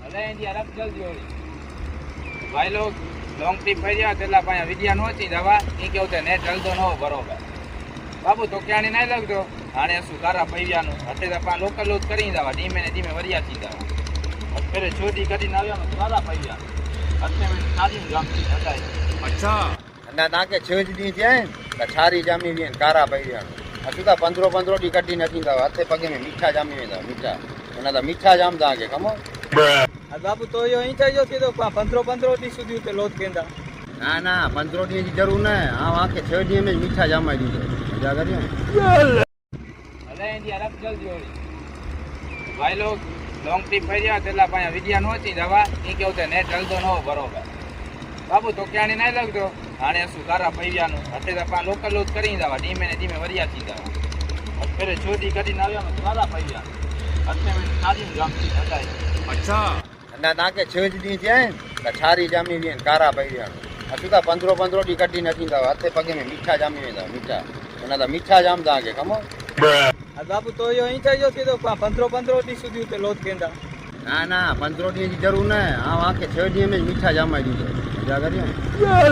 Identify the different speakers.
Speaker 1: અલે એની અરબ જલ્દી હોળી ભાઈ લોગ લોંગ ટ્રીપ ફર્યા તેલા પાયા વિદ્યા નહોતી દવા એ કેવું છે નેટ જલતો ન બરોબર બાબુ તો ક્યાંની નહીં લાગતો આને શું કારા પૈયાનું અત્યારે પા લોકલ જ કરી દવા ધીમે ને ધીમે વરિયાથી દવા અત્યારે છોડી કરીને આવ્યા કારા પૈયા અત્યારે સાદી ગામથી હટાય
Speaker 2: અચ્છા
Speaker 3: અને તાકે છેજ દી જાય ને છારી જામી વે કારા પૈયાનું હજુ તો 15 દી કટી નથી દવા હાથે પગે મેં મીઠા જામી વેતા મીઠા એના તો મીઠા જામ તાકે કમો
Speaker 1: આ બાબુ તો યો અહીં થઈ જતી તો 15 દી સુધી તે લોટ કેંદા
Speaker 3: ના 15 દી ની જરૂર ન આ વાકે છેજ દી મેં મીઠા જામાઈ દીધો મજા કર્યો
Speaker 1: અલે એની અરબ જલ્દી હોળી ભાઈ લોગ લોંગ ટ્રીપ ફર્યા તેલા પાયા વિદ્યા નહોતી દવા એ કેવું છે નેટ જલતો ન બરોબર બાબુ તો ક્યાંની નહીં લાગતો આને શું કારા પૈયાનું અત્યારે પા લોકલ જ કરી દવા ધીમે ને ધીમે વરિયાથી દવા અત્યારે છોડી કરીને આવ્યા કારા પૈયા અત્યારે સાદી ગામથી હટાય
Speaker 2: અચ્છા
Speaker 3: અને તાકે છેજ દી જાય ને છારી જામી વે કારા પૈયાનું હજુ તો 15 દી કટી નથી દવા હાથે પગે મેં મીઠા જામી વેતા મીઠા એના તો મીઠા જામ તાકે કમો
Speaker 1: આ બાબુ તો યો અહીં થઈ જતી તો 15 દી સુધી તે લોટ કેંદા
Speaker 3: ના 15 દી ની જરૂર ન આ વાકે છેજ દી મેં મીઠા જામાઈ દીધો મજા કર્યો